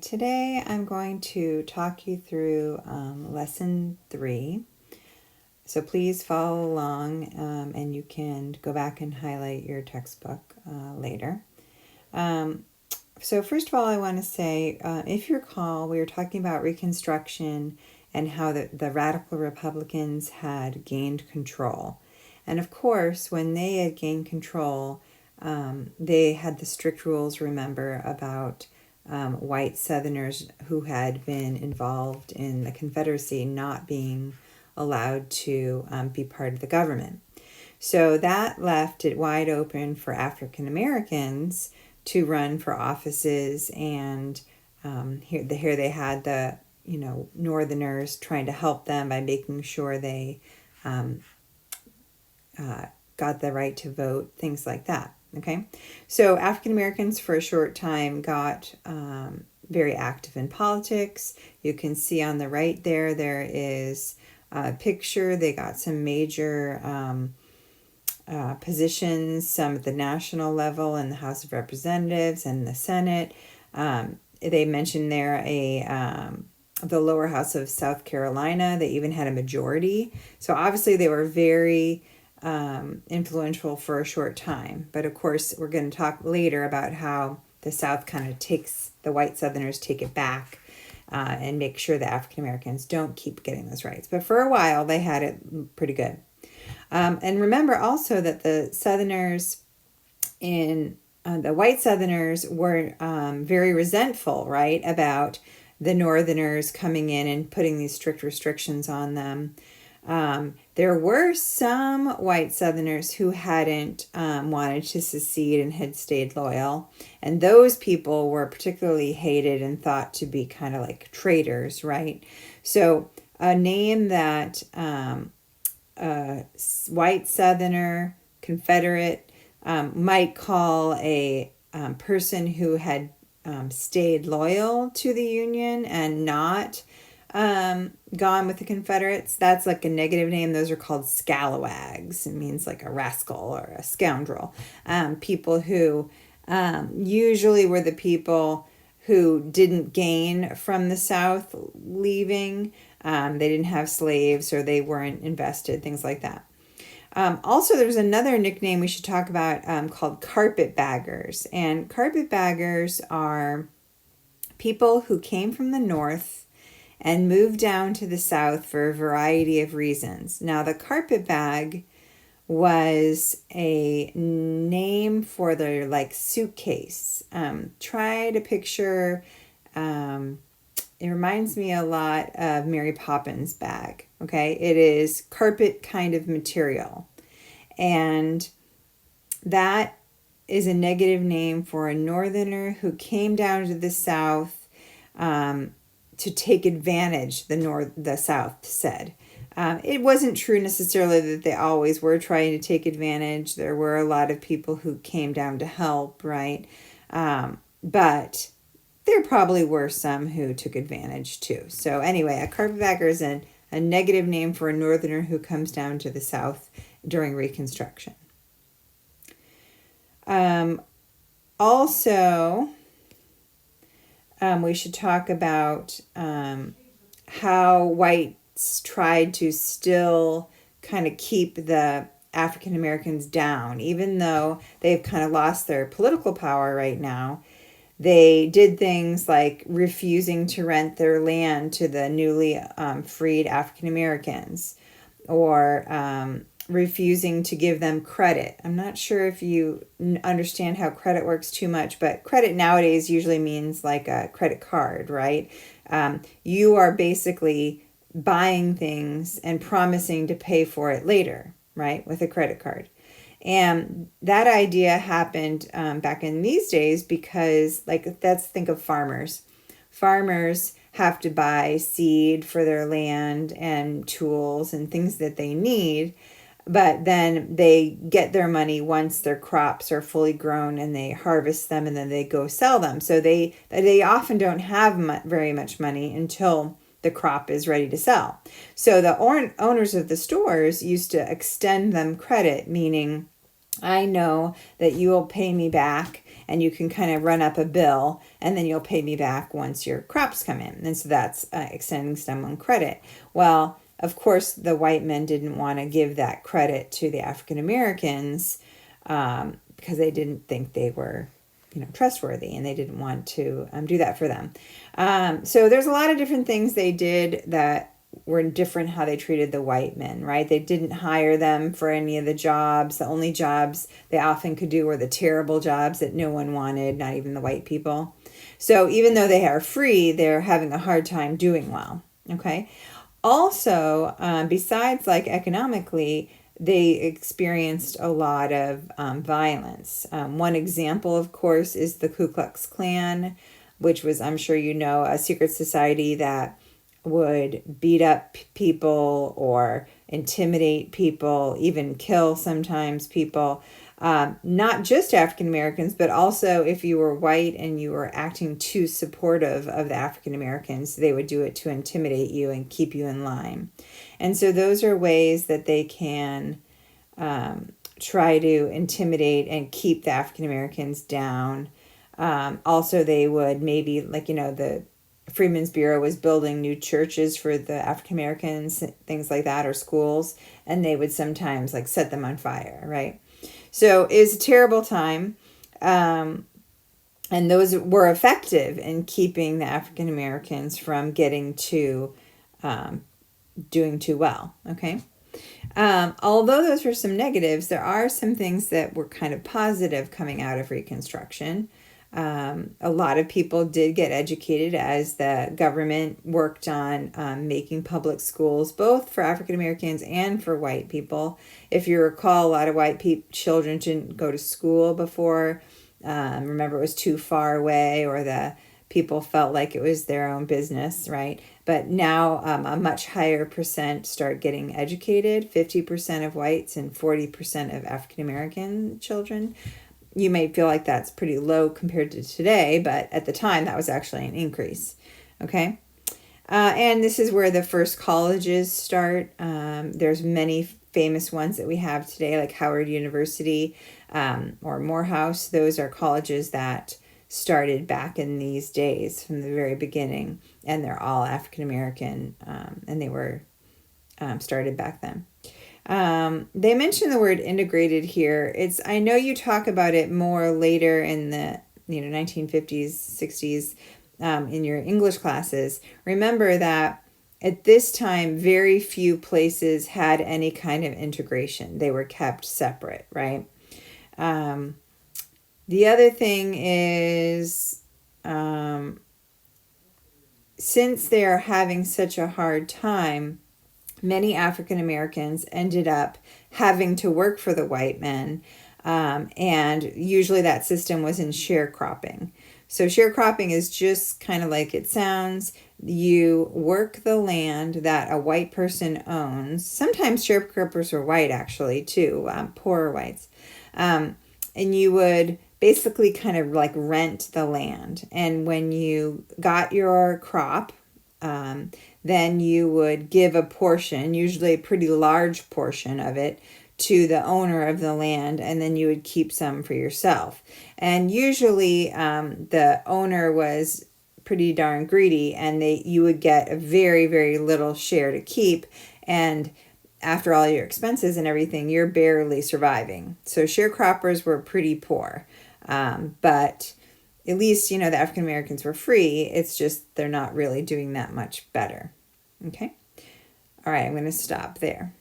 Today I'm going to talk you through lesson 3. So please follow along and you can go back and highlight your textbook later. So first of all, I want to say, if you recall, we were talking about Reconstruction and how the radical Republicans had gained control. And of course, when they had gained control, they had the strict rules, remember, about white Southerners who had been involved in the Confederacy not being allowed to be part of the government. So that left it wide open for African Americans to run for offices, and here they had the Northerners trying to help them by making sure they got the right to vote, things like that. Okay, so African Americans for a short time got very active in politics. You can see on the right there is a picture. They got some major positions, some at the national level in the House of Representatives and the Senate. They mentioned there the lower house of South Carolina. They even had a majority. So obviously they were very influential for a short time. But of course, we're going to talk later about how the South kind of the white Southerners take it back and make sure the African Americans don't keep getting those rights. But for a while, they had it pretty good. And remember also that the Southerners the white Southerners were very resentful, right, about the Northerners coming in and putting these strict restrictions on them. There were some white Southerners who hadn't wanted to secede and had stayed loyal. And those people were particularly hated and thought to be kind of like traitors, right? So a name that white Southerner, Confederate, might call a person who had stayed loyal to the Union and not gone with the Confederates. That's like a negative name. Those are called scalawags. It means like a rascal or a scoundrel. People who usually were the people who didn't gain from the South leaving. They didn't have slaves or they weren't invested, things like that. Also, there's another nickname we should talk about called carpetbaggers. And carpetbaggers are people who came from the North and moved down to the South for a variety of reasons. Now, the carpetbag was a name for their suitcase. Try to picture, it reminds me a lot of Mary Poppins bag. Okay, it is carpet kind of material. And that is a negative name for a Northerner who came down to the South to take advantage, the South said. It wasn't true necessarily that they always were trying to take advantage. There were a lot of people who came down to help, right? But there probably were some who took advantage too. So anyway, a carpetbagger is a negative name for a Northerner who comes down to the South during Reconstruction. Also, we should talk about how whites tried to still kind of keep the African Americans down, even though they've kind of lost their political power right now. They did things like refusing to rent their land to the newly freed African Americans, or refusing to give them credit. I'm not sure if you understand how credit works too much, but credit nowadays usually means like a credit card, right? You are basically buying things and promising to pay for it later, right, with a credit card. And that idea happened back in these days because, think of farmers. Farmers have to buy seed for their land and tools and things that they need, but then they get their money once their crops are fully grown and they harvest them and then they go sell them. So they often don't have very much money until the crop is ready to sell. So the owners of the stores used to extend them credit, meaning I know that you will pay me back and you can kind of run up a bill, and then you'll pay me back once your crops come in. And so that's extending someone credit. Well, of course, the white men didn't want to give that credit to the African Americans because they didn't think they were, trustworthy, and they didn't want to do that for them. So there's a lot of different things they did that were different how they treated the white men, right? They didn't hire them for any of the jobs. The only jobs they often could do were the terrible jobs that no one wanted, not even the white people. So even though they are free, they're having a hard time doing well, okay? Also, besides like economically, they experienced a lot of violence. One example, of course, is the Ku Klux Klan, which was, I'm sure you know, a secret society that would beat up people or intimidate people, even kill sometimes people. Not just African Americans, but also if you were white and you were acting too supportive of the African Americans, they would do it to intimidate you and keep you in line. And so those are ways that they can try to intimidate and keep the African Americans down. Also, they would maybe, the Freedmen's Bureau was building new churches for the African Americans, things like that, or schools, and they would sometimes set them on fire, right? So it was a terrible time, and those were effective in keeping the African Americans from getting to doing too well, okay? Although those were some negatives, there are some things that were kind of positive coming out of Reconstruction. A lot of people did get educated as the government worked on making public schools, both for African Americans and for white people. If you recall, a lot of white children didn't go to school before. Remember, it was too far away, or the people felt like it was their own business, right? But now a much higher percent start getting educated, 50% of whites and 40% of African American children. You may feel like that's pretty low compared to today, but at the time that was actually an increase, okay? And this is where the first colleges start. There's many famous ones that we have today, like Howard University or Morehouse. Those are colleges that started back in these days from the very beginning, and they're all African American, and they were started back then. They mention the word integrated here. I know you talk about it more later in the 1950s, 60s in your English classes. Remember that at this time, very few places had any kind of integration. They were kept separate, right? The other thing is, since they're having such a hard time, many African Americans ended up having to work for the white men, and usually that system was in sharecropping. So sharecropping is just kind of like it sounds. You work the land that a white person owns. Sometimes sharecroppers were white, actually, too, poorer whites. And you would basically kind of rent the land. And when you got your crop, then you would give a portion, usually a pretty large portion of it, to the owner of the land, and then you would keep some for yourself. And usually the owner was pretty darn greedy, and you would get a very, very little share to keep, and after all your expenses and everything, you're barely surviving. So sharecroppers were pretty poor, but at least, the African Americans were free. It's just they're not really doing that much better. Okay? All right, I'm going to stop there.